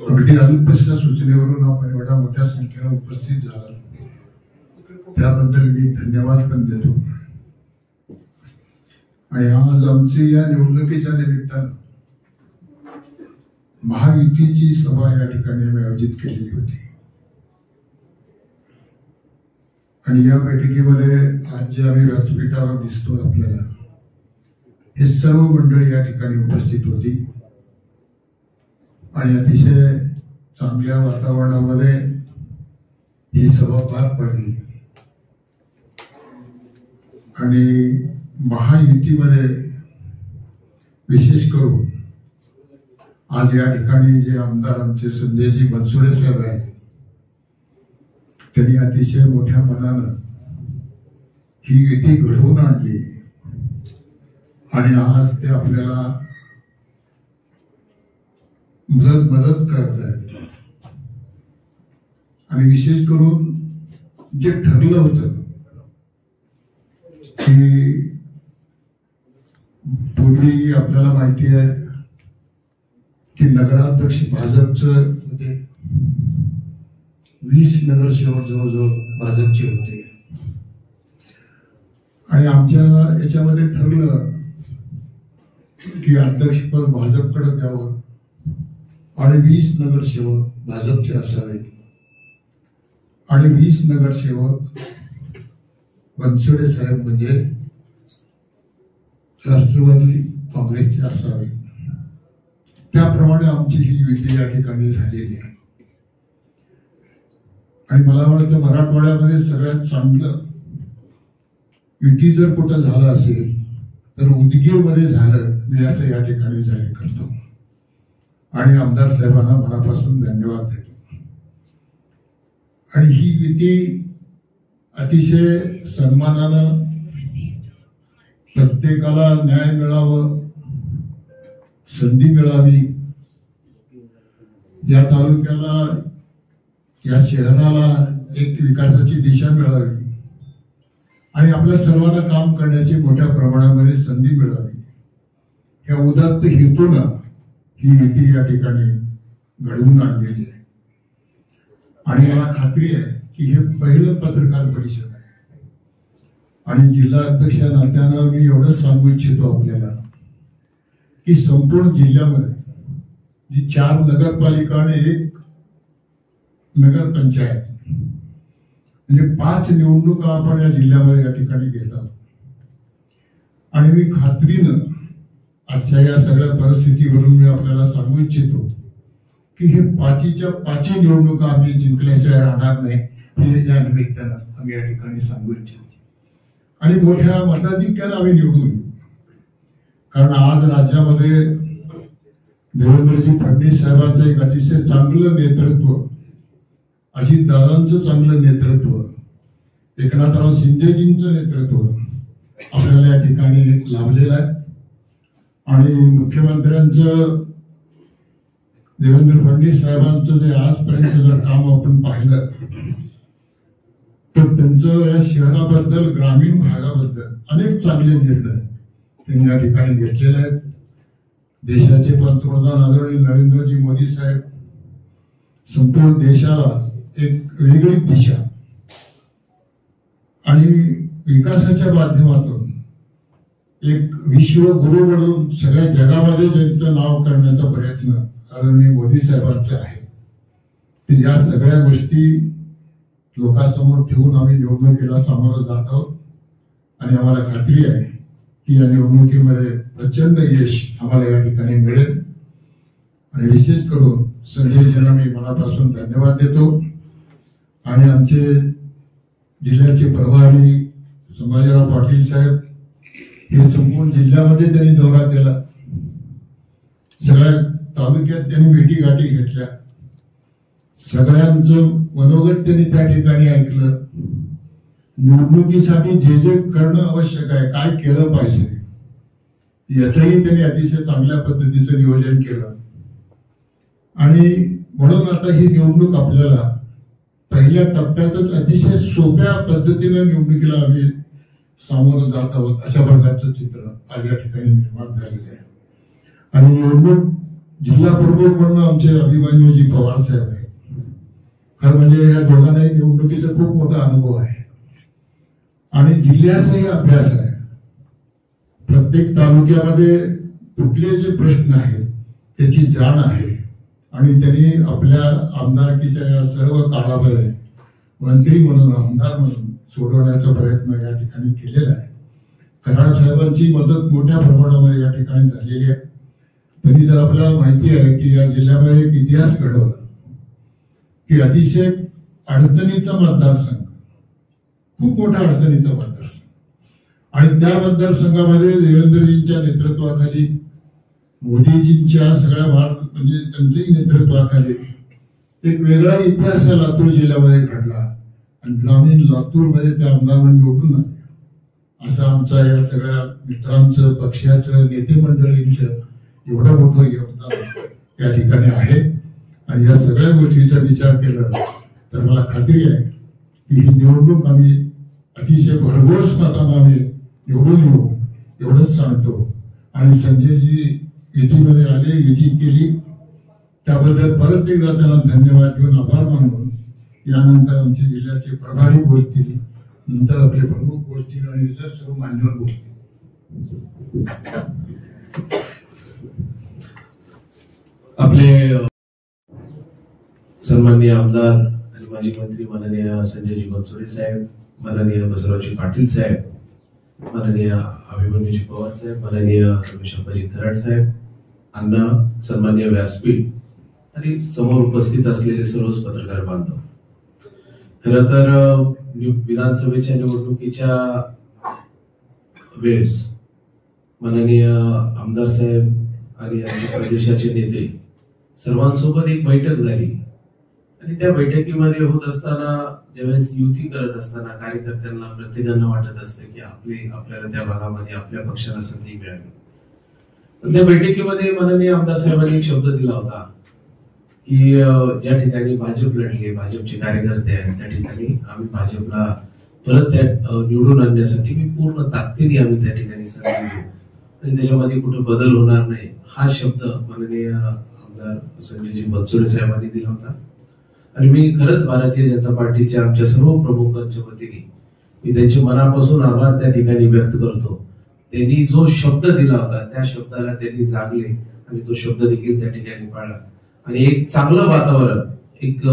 अगदी अल्पशा सूचनेवरून आपण एवढ्या मोठ्या संख्येने उपस्थित झाला त्याबद्दल मी धन्यवाद पण देतो। आणि आज आमची या निवडणुकीच्या निमित्तानं महायुतीची सभा या ठिकाणी आम्ही आयोजित केलेली होती आणि या बैठकीमध्ये आज जे आम्ही व्यासपीठावर दिसतो आपल्याला हे सर्व मंडळी या ठिकाणी उपस्थित होती आणि अतिशय चांगल्या वातावरणामध्ये ही सभा पार पडली आणि महायुतीमध्ये विशेष करून आज या ठिकाणी जे आमदार आमचे संजयजी बनसोडे साहेब आहेत त्यांनी अतिशय मोठ्या मनानं ही युती घडवून आणली आणि आज ते आपल्याला मदत करत आहेत। आणि विशेष करून जे ठरलं होतं की पूर्वी आपल्याला माहिती आहे की नगराध्यक्ष भाजपचं होते, 20 नगरसेवक जवळजवळ भाजपचे होते आणि आमच्या याच्यामध्ये ठरलं की अध्यक्षपद भाजपकडे द्यावं आणि 20 नगरसेवक भाजपचे असावेत आणि 20 नगरसेवक बनसोडे साहेब म्हणजे राष्ट्रवादी काँग्रेसचे असावे। त्याप्रमाणे आमची ही युती या ठिकाणी झालेली आहे आणि मला वाटतं मराठवाड्यामध्ये सगळ्यात चांगलं युती जर कुठं झालं असेल तर उदगीरमध्ये झालं, मी असं या ठिकाणी जाहीर करतो आणि आमदार साहेबांना मनापासून धन्यवाद देतो। आणि ही युती अतिशय सन्मानानं प्रत्येकाला न्याय मिळावं, संधी मिळावी, या तालुक्याला या शहराला एक विकासाची दिशा मिळावी आणि आपल्या सर्वांना काम करण्याची मोठ्या प्रमाणामध्ये संधी मिळावी, या उदात्त हेतूनं ही युती या ठिकाणी घडवून आणलेली आहे। आणि मला खात्री आहे की हे पहिलं पत्रकार परिषद आहे आणि जिल्हा अध्यक्ष या नात्यानं मी एवढंच सांगू इच्छितो आपल्याला की संपूर्ण जिल्ह्यामध्ये जी 4 नगरपालिका आणि 1 नगरपंचायत म्हणजे 5 निवडणुका आपण या जिल्ह्यामध्ये या ठिकाणी घेत आहोत आणि मी खात्रीनं आजच्या या सगळ्या परिस्थितीवरून मी आपल्याला सांगू इच्छितो की हे 5च्या 5 निवडणुका आम्ही जिंकल्याशिवाय राहणार नाही, हे या निमित्तानं आम्ही या ठिकाणी सांगू इच्छितो आणि मोठ्या मताधिक्यानं आम्ही निवडून येऊ। कारण आज राज्यामध्ये देवेंद्रजी फडणवीस साहेबांचं एक अतिशय चांगलं नेतृत्व, अजितदादांचं चांगलं नेतृत्व, एकनाथराव शिंदेजींचं नेतृत्व आपल्याला या ठिकाणी लाभलेलं आहे आणि मुख्यमंत्र्यांचं देवेंद्र फडणवीस साहेबांचं जे आजपर्यंत जर काम आपण पाहिलं तर त्यांचं या शहराबद्दल, ग्रामीण भागाबद्दल अनेक चांगले निर्णय त्यांनी या ठिकाणी घेतलेले आहेत। देशाचे पंतप्रधान आदरणीय नरेंद्रजी मोदी साहेब संपूर्ण देशाला एक वेगळी दिशा आणि विकासाच्या माध्यमातून एक विश्वगुरु म्हणून सगळ्या जगामध्ये ज्यांचं नाव करण्याचा प्रयत्न आदरणीय मोदी साहेबांचा आहे, तर या सगळ्या गोष्टी लोकांसमोर ठेवून आम्ही निवडणुकीला सामोरं जात आहोत आणि आम्हाला खात्री आहे की या निवडणुकीमध्ये प्रचंड यश आम्हाला या ठिकाणी मिळेल। आणि विशेष करून संजयजींना मी मनापासून धन्यवाद देतो आणि आमचे जिल्ह्याचे प्रभारी संभाजीराव पाटील साहेब हे संपूर्ण जिल्ह्यामध्ये त्यांनी दौरा केला, सगळ्या तालुक्यात त्यांनी भेटी गाठी घेतल्या, सगळ्यांचं मनोगत त्यांनी त्या ठिकाणी ऐकलं, निवडणुकीसाठी जे जे करणं आवश्यक आहे, काय केलं पाहिजे याचंही त्यांनी अतिशय चांगल्या पद्धतीचं नियोजन केलं आणि म्हणून आता ही निवडणूक आपल्याला पहिल्या टप्प्यातच अतिशय सोप्या पद्धतीने निवडणुकीला आम्ही सामोरं जात आहोत, अशा प्रकारचं चित्र आज या ठिकाणी निर्माण झालेलं आहे। आणि निवडणूक जिल्हा प्रमुख म्हणून आमचे अभिमन्यूजी पवार साहेब आहेत. खरं म्हणजे या दोघांनाही निवडणुकीचा खूप मोठा अनुभव आहे आणि जिल्ह्याचाही अभ्यास आहे. प्रत्येक तालुक्यामध्ये कुठले जे प्रश्न आहेत त्याची जाण आहे आणि त्यांनी आपल्या आमदारकीच्या या सर्व काळामध्ये मंत्री म्हणून आमदार म्हणून सोडवण्याचा प्रयत्न या ठिकाणी केलेला आहे. कराड साहेबांची मदत मोठ्या प्रमाणामध्ये या ठिकाणी झालेली आहे. त्यांनी तर आपल्याला माहिती आहे की या जिल्ह्यामध्ये एक इतिहास घडवला की अतिशय अडचणीचा मतदारसंघ, खूप मोठा अडचणीचा मतदारसंघ, आणि त्या मतदारसंघामध्ये देवेंद्रजींच्या नेतृत्वाखाली, मोदीजींच्या सगळ्या म्हणजे त्यांच्याही नेतृत्वाखाली एक वेगळा इतिहास या लातूर जिल्ह्यामध्ये घडला आणि ग्रामीण लातूरमध्ये त्या आमदारांना निवडून आले. असं आमच्या या सगळ्या मित्रांचं, पक्षाचं, नेते मंडळींचं एवढं मोठं योगदान या ठिकाणी आहे. आणि या सगळ्या गोष्टीचा विचार केला तर मला खात्री आहे की ही निवडणूक आम्ही अतिशय भरघोस मताने आम्ही निवडून येऊ एवढंच सांगतो. आणि संजयजी युतीमध्ये आले, युती केली, त्याबद्दल परत एकदा त्यांना धन्यवाद देऊन आभार मानून यानंतर आमचे जिल्ह्याचे प्रभारी बोलतील, नंतर आपले प्रमुख बोलतील आणि इतर सर्व मान्यवर बोलतील. आपले सन्माननीय आमदार आणि माजी मंत्री माननीय संजयजी बनसोडे साहेब, माननीय बसवराजजी पाटील साहेब, माननीय अभिमन्यूजी पवार साहेब, माननीय रमेश अप्पाजी कराड साहेब, अण्णा, सन्माननीय व्यासपीठ आणि समोर उपस्थित असलेले सर्व पत्रकार बांधव. खरं तर विधानसभेच्या निवडणुकीच्या वेळेस माननीय आमदार साहेब आणि आमच्या प्रदेशाचे नेते सर्वांसोबत एक बैठक झाली आणि त्या बैठकीमध्ये होत असताना, ज्यावेळेस युती करत असताना कार्यकर्त्यांना प्रत्येकांना वाटत असते की आपल्याला त्या भागामध्ये आपल्या पक्षाला संधी मिळावी. त्या बैठकीमध्ये माननीय आमदार साहेबांनी एक शब्द दिला होता की ज्या ठिकाणी भाजप लढले, भाजपचे कार्यकर्ते आहेत, त्या ठिकाणी आम्ही भाजपला परत त्या निवडून आणण्यासाठी मी पूर्ण ताकदीने आम्ही त्या ठिकाणी संधी देऊ आणि त्याच्यामध्ये कुठे बदल होणार नाही, हा शब्द माननीय आमदार संजयजी बनसोडे साहेबांनी दिला होता. आणि मी खरंच भारतीय जनता पार्टीच्या आमच्या सर्व प्रमुखांच्या वतीने मी त्यांचे मनापासून आभार त्या ठिकाणी व्यक्त करतो. त्यांनी जो शब्द दिला होता त्या शब्दाला त्यांनी जागले आणि तो शब्द देखील त्या ठिकाणी पाळला आणि एक चांगलं वातावरण, एक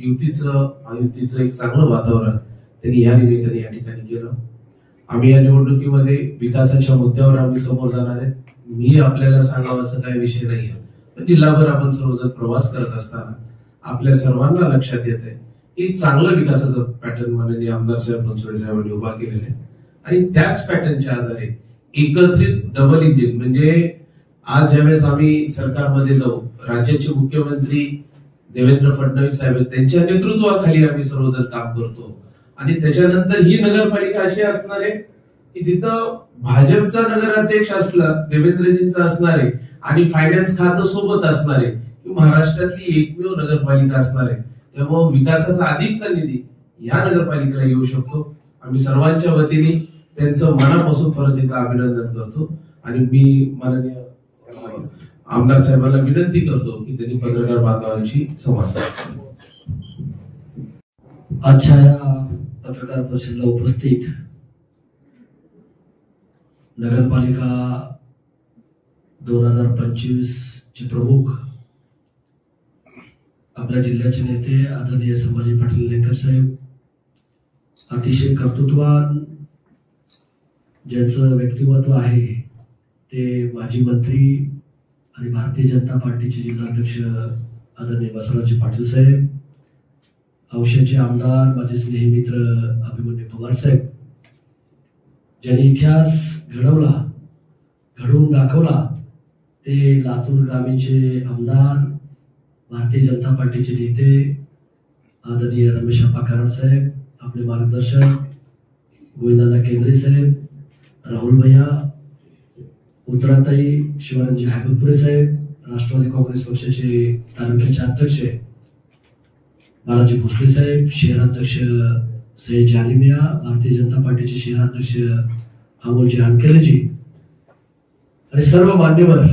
युतीचं एक चांगलं वातावरण त्यांनी या निमित्ताने या ठिकाणी केलं. आम्ही या निवडणुकीमध्ये विकासाच्या मुद्द्यावर आम्ही समोर जाणार आहे. मी आपल्याला सांगावं असं काही विषय नाहीये, पण जिल्हाभर आपण सर्वजण प्रवास करत असताना आपल्या सर्वांना लक्षात येत आहे की चांगलं विकासाचं पॅटर्न माननीय आमदार साहेब बनसोडे साहेबांनी उभा केलेलं आहे आणि त्याच पॅटर्नच्या आधारे एकत्रित डबल इंजिन, म्हणजे आज ज्यावेळेस आम्ही सरकारमध्ये जाऊ, राज्याचे मुख्यमंत्री देवेंद्र फडणवीस साहेब त्यांच्या नेतृत्वाखाली आम्ही सर्वजण काम करतो आणि त्याच्यानंतर ही नगरपालिका अशी असणार आहे की जिथं भाजपचा नगराध्यक्ष असला, देवेंद्रजींचा असणार आहे आणि फायनान्स खातं सोबत असणार आहे, महाराष्ट्रातली एकमेव नगरपालिका असणार आहे. त्यामुळे विकासाचा अधिकचा निधी या नगरपालिकेला येऊ शकतो. आम्ही सर्वांच्या वतीने त्यांचं मनापासून परत एकदा अभिनंदन करतो आणि मी माननीय आमदार साहेबांना विनंती करतो की त्यांनी पत्रकार बांधवांशी संवाद साधावा. आजच्या या पत्रकार परिषदेला उपस्थित नगरपालिका 2025 चे प्रमुख, आपल्या जिल्ह्याचे नेते आदरणीय संभाजी पाटील निलंगेकर साहेब, अतिशय कर्तृत्ववान ज्यांचं व्यक्तिमत्व आहे ते माजी मंत्री आणि भारतीय जनता पार्टीचे जिल्हाध्यक्ष आदरणीय बसवराजजी पाटील साहेब, औषधचे आमदार माझे स्नेही मित्र अभिमन्यू पवार साहेब, ज्यांनी इतिहास घडवून दाखवला ते लातूर ग्रामीणचे आमदार, भारतीय जनता पार्टीचे नेते आदरणीय रमेश अप्पा कराड साहेब, आपले मार्गदर्शक गोविंदाना केंद्रे साहेब, राहुल भैया, उत्तराताई शिवानंदजी हायबतपुरे साहेब, राष्ट्रवादी काँग्रेस पक्षाचे तालुक्याचे अध्यक्ष बालाजी भोसले साहेब, शहराध्यक्ष सैयद जालिमिया, भारतीय जनता पार्टीचे शहराध्यक्ष अमोलजी हानकेलेजी आणि सर्व मान्यवर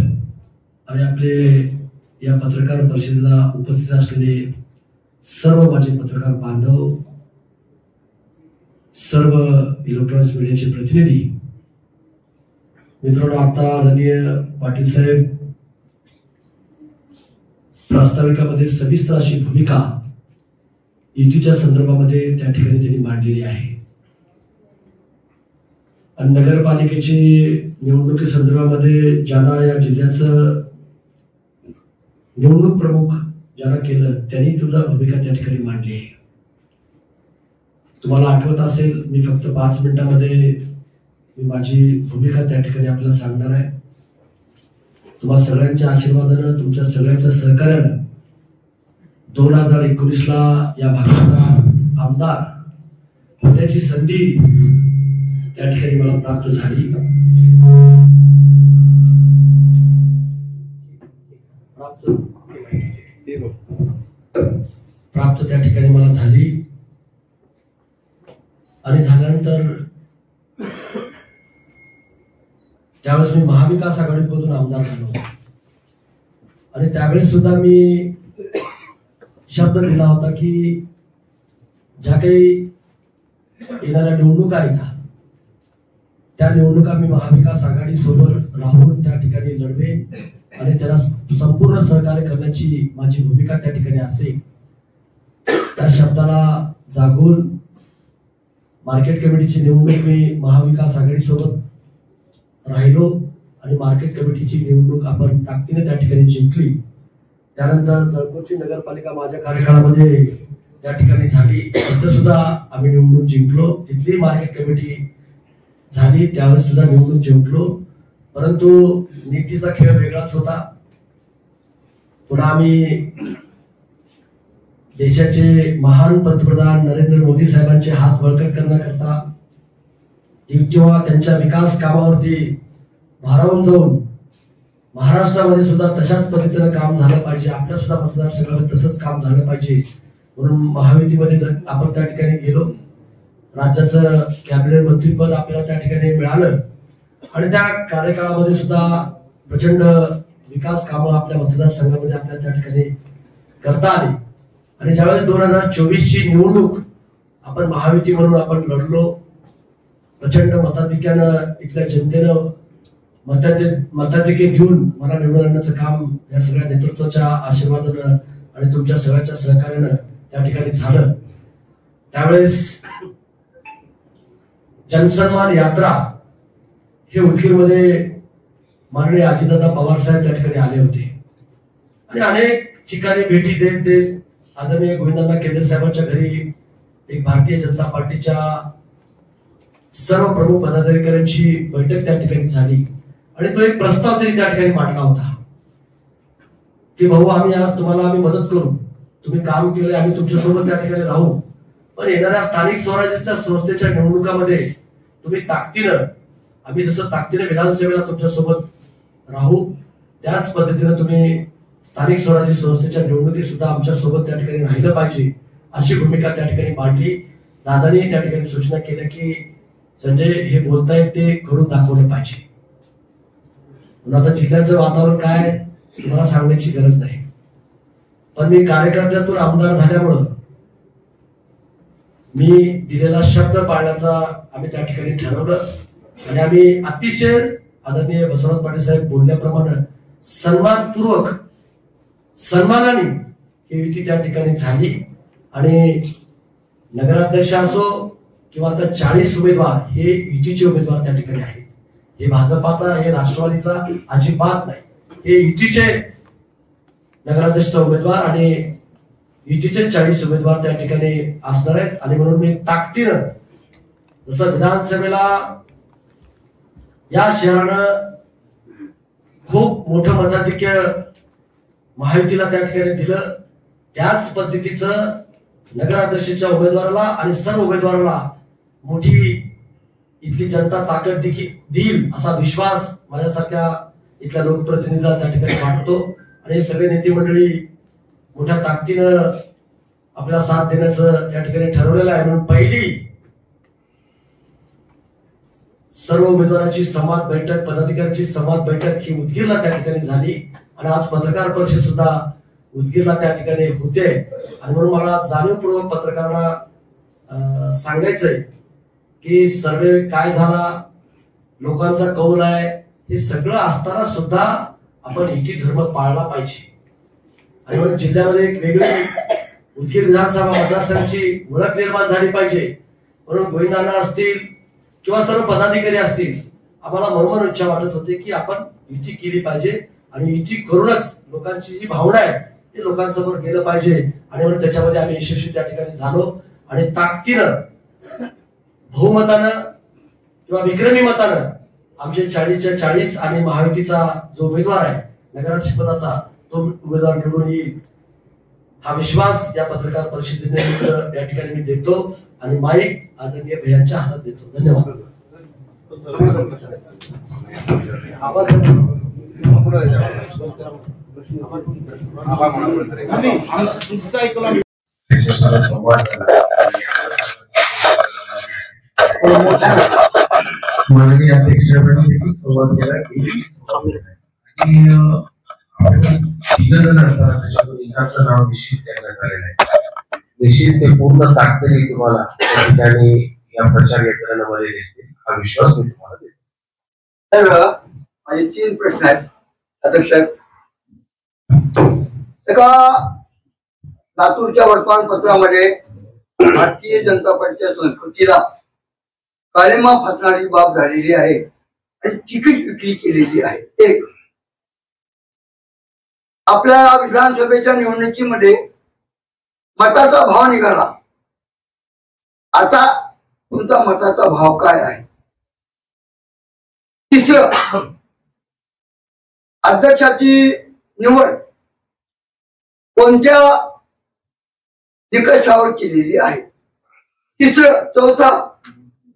आणि आपले या पत्रकार परिषदेला उपस्थित असलेले सर्व माझे पत्रकार बांधव, सर्व इलेक्ट्रॉनिक्स मीडियाचे प्रतिनिधी मित्रांनो, आता आदरणीय पाटील साहेब प्रास्ताविकामध्ये सविस्तर अशी भूमिका युतीच्या संदर्भामध्ये त्या ठिकाणी त्यांनी मांडलेली आहे. आणि नगरपालिकेची निवडणुकी संदर्भामध्ये ज्यांना या जिल्ह्याचं निवडणूक प्रमुख ज्यांना केलं त्यांनी तुझा भूमिका त्या ठिकाणी मांडली आहे. तुम्हाला आठवत असेल, मी फक्त 5 मिनिटांमध्ये मी माझी भूमिका त्या ठिकाणी आपल्याला सांगणार आहे. तुम्हा सगळ्यांच्या आशीर्वादानं, तुमच्या सगळ्यांच्या सहकार्यानं 2019ला या भागाचा आमदार होण्याची संधी त्या ठिकाणी मला प्राप्त झाली. प्राप्त त्या ठिकाणी मला झाली. आणि झाल्यानंतर त्यावेळेस मी महाविकास आघाडीमधून आमदार झालो. आणि त्यावेळेस सुद्धा मी शब्द दिला होता की ज्या काही येणाऱ्या निवडणुका आहेत त्या निवडणुका मी महाविकास आघाडी सोबत राहून त्या ठिकाणी लढवेन आणि त्याला संपूर्ण सहकार्य करण्याची माझी भूमिका त्या ठिकाणी असेल. त्या शब्दाला जागून मार्केट कमिटीची निवडणूक मी महाविकास आघाडी सोबत राहिलो आणि मार्केट कमिटीची निवडणूक आपण ताकदीने त्या ठिकाणी जिंकली. त्यानंतर जळकोटची नगरपालिका माझ्या कार्यकाळामध्ये त्या ठिकाणी झाली. तिथं सुद्धा आम्ही निवडणूक जिंकलो. तिथली मार्केट कमिटी झाली, त्यावेळेस सुद्धा निवडणूक जिंकलो. परंतु नीतीचा खेळ वेगळाच होता. पुन्हा आम्ही देशाचे महान पंतप्रधान नरेंद्र मोदी साहेबांचे हात बळकट करण्याकरता किंवा त्यांच्या विकास कामावरती भारावून जाऊन महाराष्ट्रामध्ये सुद्धा तशाच पद्धतीनं काम झालं पाहिजे, आपल्या सुद्धा मतदारसंघामध्ये तसंच काम झालं पाहिजे म्हणून महायुतीमध्ये आपण त्या ठिकाणी गेलो. राज्याचं कॅबिनेट मंत्रीपद आपल्याला त्या ठिकाणी मिळालं आणि त्या कार्यकाळामध्ये सुद्धा प्रचंड विकास कामं आपल्या मतदारसंघामध्ये आपल्याला त्या ठिकाणी करता आली. आणि ज्यावेळेस 2024ची निवडणूक आपण महायुती म्हणून आपण लढलो, प्रचंड मताधिक्यानं इथल्या जनतेनं मताधिक्य घेऊन मला निवडून आणण्याचं काम या सगळ्या नेतृत्वाच्या आशीर्वादानं आणि तुमच्या सगळ्याच्या सहकार्यानं त्या ठिकाणी झालं. त्यावेळेस जनसन्मान यात्रा हे उदगीरमध्ये माननीय अजितदादा पवार साहेब त्या ठिकाणी आले होते आणि अनेक ठिकाणी भेटी देत देत आदरणीय गोविंदांना केंद्र साहेबांच्या घरी एक भारतीय जनता पार्टीच्या सर्व प्रमुख पदाधिकाऱ्यांची बैठक त्या ठिकाणी झाली आणि तो एक प्रस्ताव त्यांनी त्या ठिकाणी मांडला होता की भाऊ, आम्ही आज तुम्हाला आम्ही मदत करू, तुम्ही काम केले, आम्ही तुमच्यासोबत त्या ठिकाणी राहू, पण येणाऱ्या स्थानिक स्वराज्याच्या संस्थेच्या निवडणुकामध्ये तुम्ही ताकदीनं, आम्ही जसं ताकदीने विधानसभेला तुमच्यासोबत राहू त्याच पद्धतीने तुम्ही स्थानिक स्वराज्य संस्थेच्या निवडणुकीत सुद्धा आमच्या सोबत त्या ठिकाणी राहिलं पाहिजे अशी भूमिका त्या ठिकाणी मांडली. दादांनी त्या ठिकाणी सूचना केल्या की संजय, हे बोलतायत ते करून दाखवलं पाहिजे. आता जिल्ह्याचं वातावरण काय तुम्हाला सांगण्याची गरज नाही, पण मी कार्यकर्त्यातून आमदार झाल्यामुळं मी दिलेला शब्द पाळण्याचा आम्ही त्या ठिकाणी ठरवलं आणि आम्ही अतिशय आदरणीय बसवराज पाटील साहेब बोलल्याप्रमाणे सन्मानपूर्वक सन्मानाने ही युती त्या ठिकाणी झाली. आणि नगराध्यक्ष असो किंवा आता 40 उमेदवार हे युतीचे उमेदवार त्या ठिकाणी आहेत. हे भाजपाचा, हे राष्ट्रवादीचा अजिबात नाही, हे युतीचे नगराध्यक्षचा उमेदवार आणि युतीचे 40 उमेदवार त्या ठिकाणी असणार आहेत. आणि म्हणून मी ताकदीनं, जसं विधानसभेला या शहरानं खूप मोठं मताधिक्य महायुतीला त्या ठिकाणी दिलं, त्याच पद्धतीचं नगराध्यक्षाच्या उमेदवाराला आणि सर्व उमेदवाराला मोठी इथली जनता ताकद देईल असा विश्वास माझ्यासारख्या इथल्या लोकप्रतिनिधीला त्या ठिकाणी वाटतो. आणि सगळे नेते मंडळी मोठ्या ताकदीनं आपल्याला साथ देण्याचं या ठिकाणी ठरवलेलं आहे. म्हणून पहिली सर्व उमेदवारांची संवाद बैठक, पदाधिकाऱ्यांची संवाद बैठक ही उदगीरला त्या ठिकाणी झाली आणि आज पत्रकार परिषद सुद्धा उदगीरला त्या ठिकाणी होते आणि म्हणून मला जाणीवपूर्वक पत्रकारांना सांगायचंय की सर्वे काय झाला, लोकांचा कौल आहे, हे सगळं असताना सुद्धा आपण एकी धर्म पाळला पाहिजे. आणि म्हणून जिल्ह्यामध्ये एक वेगळी उदगीर विधानसभा मतदारसंघाची ओळख निर्माण झाली पाहिजे. म्हणून गोविंदांना असतील किंवा सर्व पदाधिकारी असतील, आम्हाला मनोमन इच्छा वाटत होते की आपण युती केली पाहिजे आणि युती करूनच लोकांची जी भावना आहे ते लोकांसमोर गेलं पाहिजे. आणि म्हणून त्याच्यामध्ये आम्ही यशस्वी त्या ठिकाणी झालो आणि ताकदीनं बहुमतानं किंवा विक्रमी मतानं आमचे 40च्या 40 आणि महायुतीचा जो उमेदवार आहे नगराध्यक्षपदाचा तो उमेदवार निवडून येईल हा विश्वास या पत्रकार परिषदेने या ठिकाणी मी देतो आणि माईक आदरणीय भैयांच्या हातात देतो. धन्यवाद. माननीय अध्यक्षांनी देखील संवाद केला एकाचं नाव निश्चित करण्यात आलेलं आहे. निश्चित ते पूर्ण ताकदीने तुम्हाला त्या ठिकाणी या प्रचार यंत्रणामध्ये दिसतील हा विश्वास मी तुम्हाला देतो. तर माझे 3 प्रश्न आहेत अध्यक्ष. एका लातूरच्या वर्तमानपत्रामध्ये भारतीय जनता पक्षाच्या संस्कृतीला काळिमा फासणारी बाब झालेली आहे आणि तिकीट विक्री केलेली आहे. एक, आपल्या विधानसभेच्या निवडणुकीमध्ये मताचा भाव निघाला, आता तुमचा मताचा भाव काय आहे? तिसरं, अध्यक्षाची निवड कोणत्या निकषावर केलेली आहे? तिसरं, चौथा,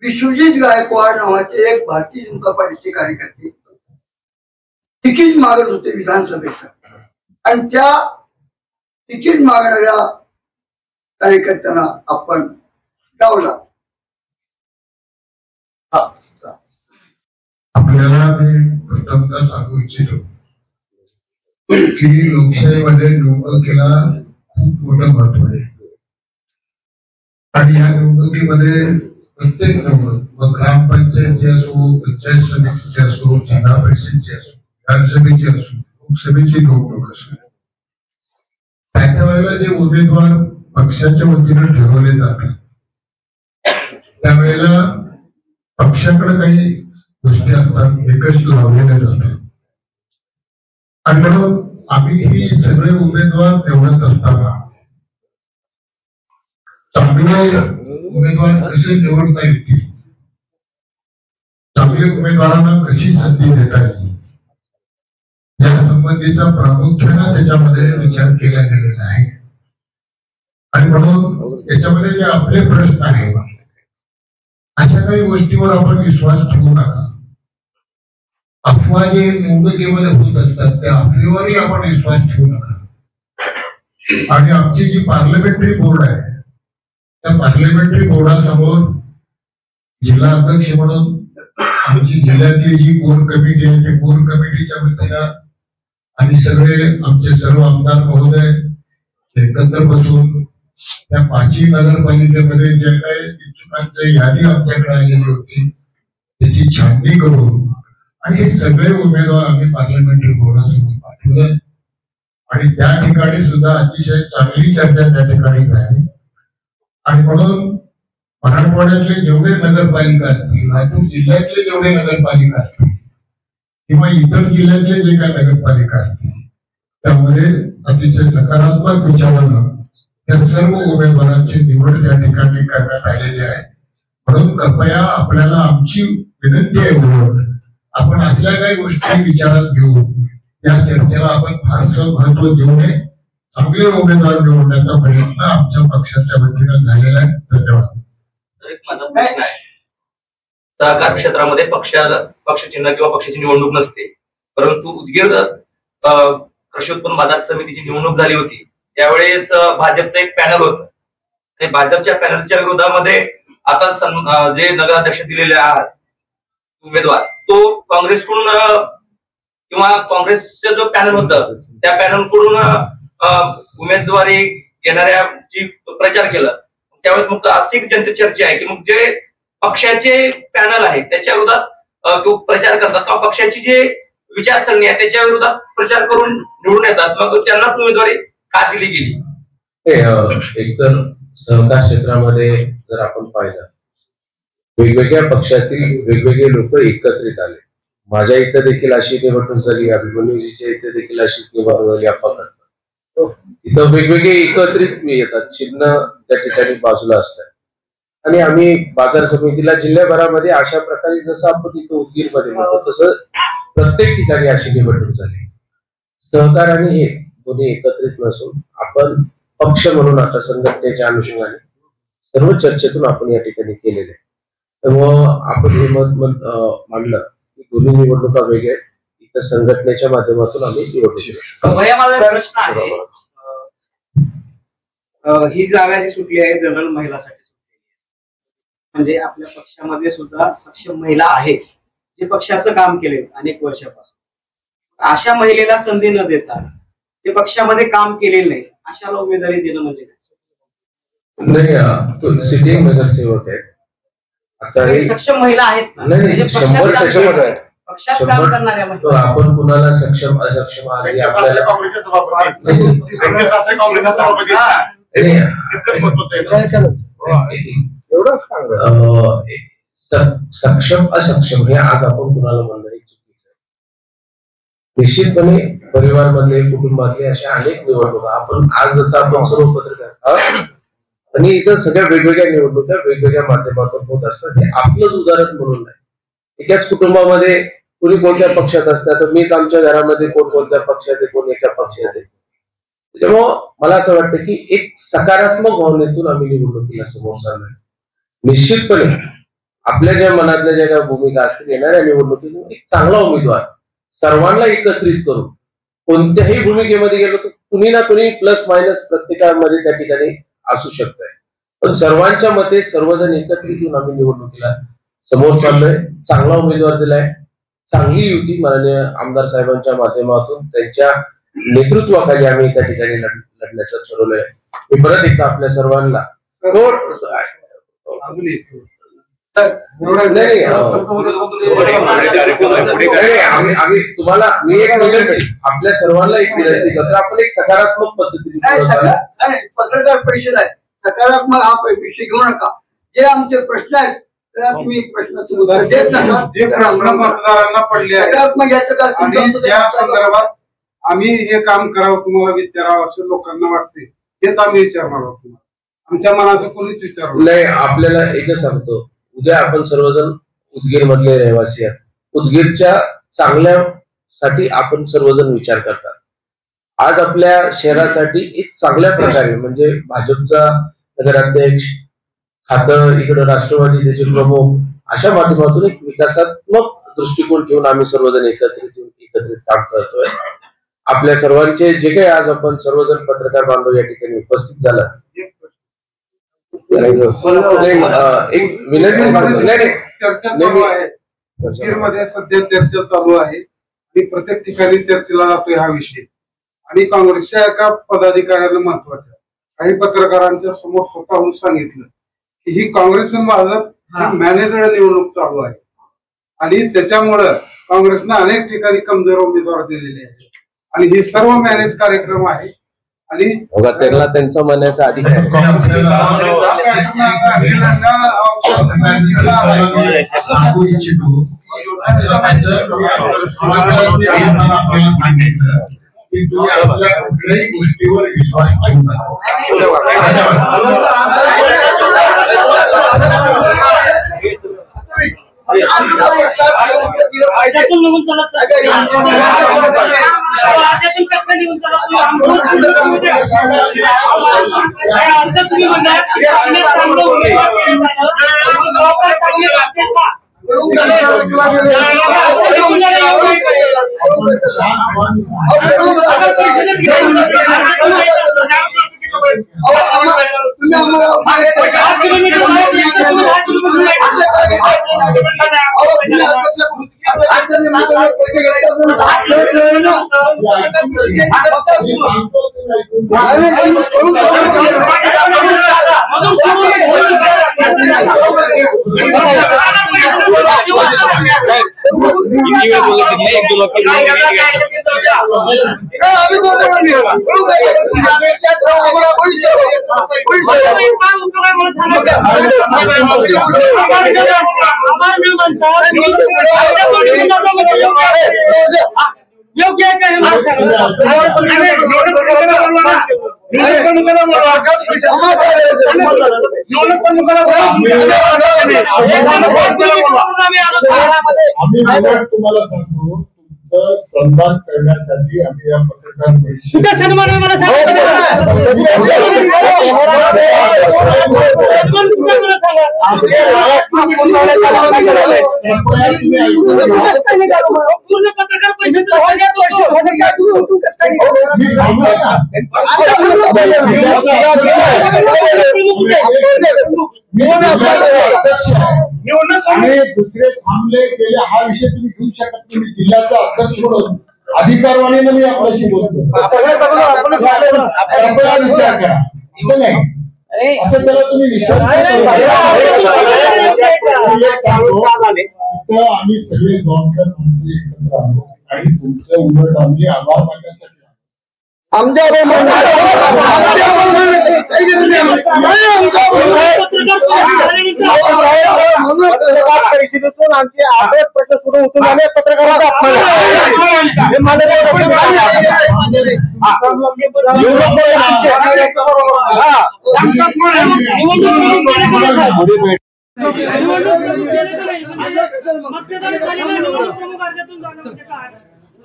विश्वजित गायकवाड नावाचे एक भारतीय जनता पार्टीचे कार्यकर्ते तिकीट मागत होते विधानसभेचं आणि त्या तिकीट मागणाऱ्या कार्यकर्त्यांना आपण डावला. आपल्याला मी प्रथमतः सांगू इच्छितो की लोकशाहीमध्ये निवडणुकीला खूप मोठं महत्व आहे आणि या निवडणुकीमध्ये प्रत्येक निवडणूक मग ग्रामपंचायतची असो, पंचायत समितीची असो, जिल्हा परिषदची असो, विधानसभेची असो, लोकसभेची निवडणूक असो, त्या वेळेला जे उमेदवार पक्षाच्या वतीने ठरवले जातात त्यावेळेला पक्षाकडे काही गोष्टी असतात, निकष लावलेले जातात आणि म्हणून आम्ही ही सगळे उमेदवार निवडत असताना चांगले उमेदवार कसे निवडता येतील, चांगल्या उमेदवारांना कशी संधी देता येईल या संबंधीचा प्रामुख्याने त्याच्यामध्ये विचार केला गेलेला आहे. आणि म्हणून त्याच्यामध्ये जे आपले प्रश्न आहेत अशा काही गोष्टीवर आपण विश्वास ठेवू नका. अफवा जे निवडणुकीमध्ये होत असतात त्या अफवेवरही आपण विश्वास ठेवू नका. आणि आमची जी पार्लमेंटरी बोर्ड आहे त्या पार्लमेंटरी बोर्डासमोर जिल्हा अध्यक्ष म्हणून आमची जिल्ह्यातली जी कोर कमिटी आहे त्या कोर कमिटीच्या वतीनं आम्ही सगळे आमचे सर्व आमदार महोदय एकत्र बसून त्या 5ही नगरपालिकेमध्ये जे काही इच्छुकांची यादी आमच्याकडे आलेली होती त्याची छाननी करून आणि हे सगळे उमेदवार आम्ही पार्लमेंटरी बोर्डासमोर पाठवले आणि त्या ठिकाणी सुद्धा अतिशय चांगली चर्चा त्या ठिकाणी झाली. आणि म्हणून मराठवाड्यातले जेवढे नगरपालिका असतील, लातूर जिल्ह्यातले जेवढे नगरपालिका असतील किंवा इतर जिल्ह्यातले जे काही नगरपालिका असतील त्यामध्ये अतिशय सकारात्मक विचारानं त्या सर्व उमेदवारांची निवड त्या ठिकाणी करण्यात आलेली आहे. म्हणून कृपया आपल्याला आमची विनंती आहे, आपण असल्या काही गोष्टी विचारात घेऊन या चर्चेला आपण फारसं महत्व देऊ नये. चांगले उमेदवार निवडण्याचा प्रयत्न आमच्या पक्षाच्या वतीनं झालेला आहे. धन्यवाद. एक माझा प्रश्न आहे, सहकार क्षेत्रामध्ये पक्षचिन्ह किंवा पक्षाची निवडणूक नसते, परंतु उदगीर कृषी उत्पन्न बाजार समितीची निवडणूक झाली होती त्यावेळेस भाजपचं एक पॅनल होतं. ते भाजपच्या पॅनलच्या विरोधामध्ये आता जे नगराध्यक्ष दिलेले आहात उमेदवार तो काँग्रेसकडून किंवा काँग्रेसचं जो पॅनल होतं त्या पॅनलकडून उमेदवारी घेणाऱ्या जी प्रचार केला त्यावेळेस मग अशी जनतेची चर्चा आहे की मग जे पक्षाचे पॅनल आहे त्याच्या विरोधात तो प्रचार करतात किंवा पक्षाची जे विचारसरणी आहे त्याच्या विरोधात प्रचार करून निवडून येतात, मग त्यांनाच उमेदवारी का दिली गेली? एकतर सहकार क्षेत्रामध्ये जर आपण पाहिलं वेगवेगळ्या पक्षातील वेगवेगळे लोक एकत्रित आले. माझ्या इथं देखील अशी निवडणूक झाली, अभिमन्यूजीच्या इथे देखील अशीच निवडणूक झाली. आपण इथं वेगवेगळे एकत्रित येतात, चिन्ह त्या ठिकाणी बाजूला असतात आणि आम्ही बाजार समितीला जिल्ह्याभरामध्ये अशा प्रकारे जसं आपण इथं उदगीरमध्ये म्हणतो तसं प्रत्येक ठिकाणी अशी निवडणूक झाली. सहकार आणि हे दोन्ही एकत्रित नसून आपण पक्ष म्हणून आता संघटनेच्या अनुषंगाने सर्व चर्चेतून आपण या ठिकाणी केलेले. त्यामुळं आपण हे मत मांडलं की दोन्ही निवडणुका वेगळ्या इथं संघटनेच्या माध्यमातून आम्ही निवडणूक. माझा प्रश्न आहे, ही जागा जी सुटली आहे जनरल महिलासाठी म्हणजे आपल्या पक्षामध्ये सुद्धा सक्षम महिला आहेत जे पक्षाचं काम केले अनेक वर्षापासून. अशा महिलेला संधी न देता जे पक्षामध्ये काम केलेलं नाही अशाला उमेदवारी देणं म्हणजे नाही, सिटिंग नगरसेवक आहेत आता हे सक्षम महिला आहेत ना, नाही 100% पक्षात काम करणाऱ्या महिला. आपण कुणाला सक्षम असक्षम आहे आपल्याला सक्षम असक्षम हे आज आपण कुणाला म्हणणं चुकीचं आहे. निश्चितपणे परिवार मधले कुटुंबातले अशा अनेक निवडणुका आपण आज आता आपण सर्व पत्रकार आणि इतर सगळ्या वेगवेगळ्या निवडणुका वेगवेगळ्या माध्यमातून होत असतात. हे आपलंच उदाहरण म्हणून नाही, एकाच कुटुंबामध्ये कोणी कोणत्या पक्षात असतात तर मीच आमच्या घरामध्ये कोण कोणत्या पक्षात आहे कोण एका पक्षात आहे. त्याच्यामुळं मला असं वाटतं की एक सकारात्मक भावनेतून आम्ही निवडणुकीला समोर चाललोय. निश्चितपणे आपल्या ज्या मनातल्या ज्या काही भूमिका असतील येणाऱ्या निवडणुकीतून एक चांगला उमेदवार सर्वांना एकत्रित करून कोणत्याही भूमिकेमध्ये गेलो तर कुणी ना कुणी प्लस मायनस प्रत्येकामध्ये त्या ठिकाणी असू शकतंय, पण सर्वांच्या मते सर्वजण एकत्रित येऊन आम्ही निवडणुकीला समोर चाललोय. चांगला उमेदवार दिलाय, चांगली युती माननीय आमदार साहेबांच्या माध्यमातून त्यांच्या नेतृत्वाखाली आम्ही त्या ठिकाणी लढण्याचं ठरवलंय. मी परत एकदा आपल्या सर्वांना आम्ही तुम्हाला मी एक विनंती आपल्या सर्वांना एक विनंती करतो, आपण एक सकारात्मक पद्धतीने पत्रकार परिषद आहे, सकारात्मक हा विषय घेऊ नका. जे आमचे प्रश्न आहेत तुम्ही प्रश्नाचं उत्तर देत नका, जे मतदारांना पडले आणि त्या संदर्भात आम्ही हे काम करावं तुम्हाला विचारावं असं लोकांना वाटते हेच आम्ही विचारणार आहोत. तुम्हाला आमच्या मनाचं कोणीच विचारलं नाही. आपल्याला एकच सांगतो, उद्या आपण सर्वजण उदगीर मधले रहिवासी आहेत, उदगीरच्या चांगल्यासाठी आपण सर्वजण विचार करतात. आज आपल्या शहरासाठी एक चांगल्या प्रकारे म्हणजे भाजपचा नगराध्यक्ष खातं इकडे राष्ट्रवादी त्याचे प्रमुख अशा माध्यमातून एक विकासात्मक दृष्टिकोन ठेवून आम्ही सर्वजण एकत्रित काम करतोय. आपल्या सर्वांचे जे काही आज आपण सर्वजण पत्रकार बांधव या ठिकाणी उपस्थित झाला एक विनंती चर्चा चालू आहे, मध्ये सध्या चर्चा चालू आहे आणि प्रत्येक ठिकाणी चर्चेला जातोय हा विषय. आणि काँग्रेसच्या एका पदाधिकाऱ्याला महत्वाचं काही पत्रकारांच्या समोर स्वतःहून सांगितलं की ही काँग्रेस आणि भाजप मॅनेजर निवडणूक चालू आहे आणि त्याच्यामुळं काँग्रेसनं अनेक ठिकाणी कमजोर उमेदवार दिलेले आहेत आणि हे सर्व मॅनेज कार्यक्रम आहे आणि त्याला त्यांचा म्हणण्याचा अधिकार कुठल्याही गोष्टीवर विश्वास ठेवू योग्य आहे का तुम्हाला सांगतो तुमचं सन्मान करण्यासाठी आम्ही या पत्रकार परिषदेत सन्मान पूर्ण पत्रकार परिषद आणि दुसरे थांबले गेले हा विषय तुम्ही घेऊ शकत नाही. जिल्ह्याचा अध्यक्ष म्हणून अधिकारवाणीने मी आपल्याशी बोलतो. विचार करा असं नाही, असं त्याला तुम्ही विश्वास आम्ही सगळे जबाबदार माणसं एकत्र आलो आणि तुमचं उलट आम्ही आभार मानण्यासाठी परिषदेतून आमचे आदर प्रश्न सुरू होतो आणि पत्रकारांचा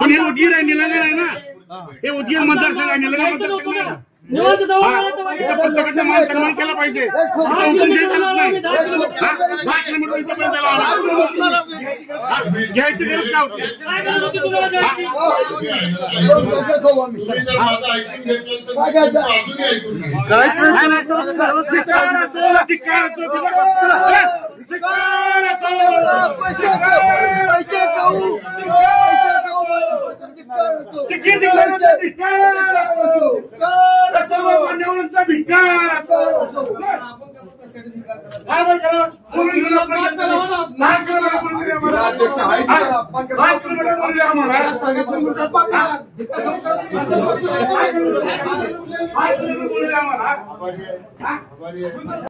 पण हे उदगीर आहे, निलंगण आहे ना, हे उदगीर मतदारसंघ आहे, निलंगण मतदारसंघ आहे. प्रत्येकाचा मान सन्मान केला पाहिजे. घ्यायची गरज का होती? सर्व मान्यवरांचा धिक्कार. आम्हाला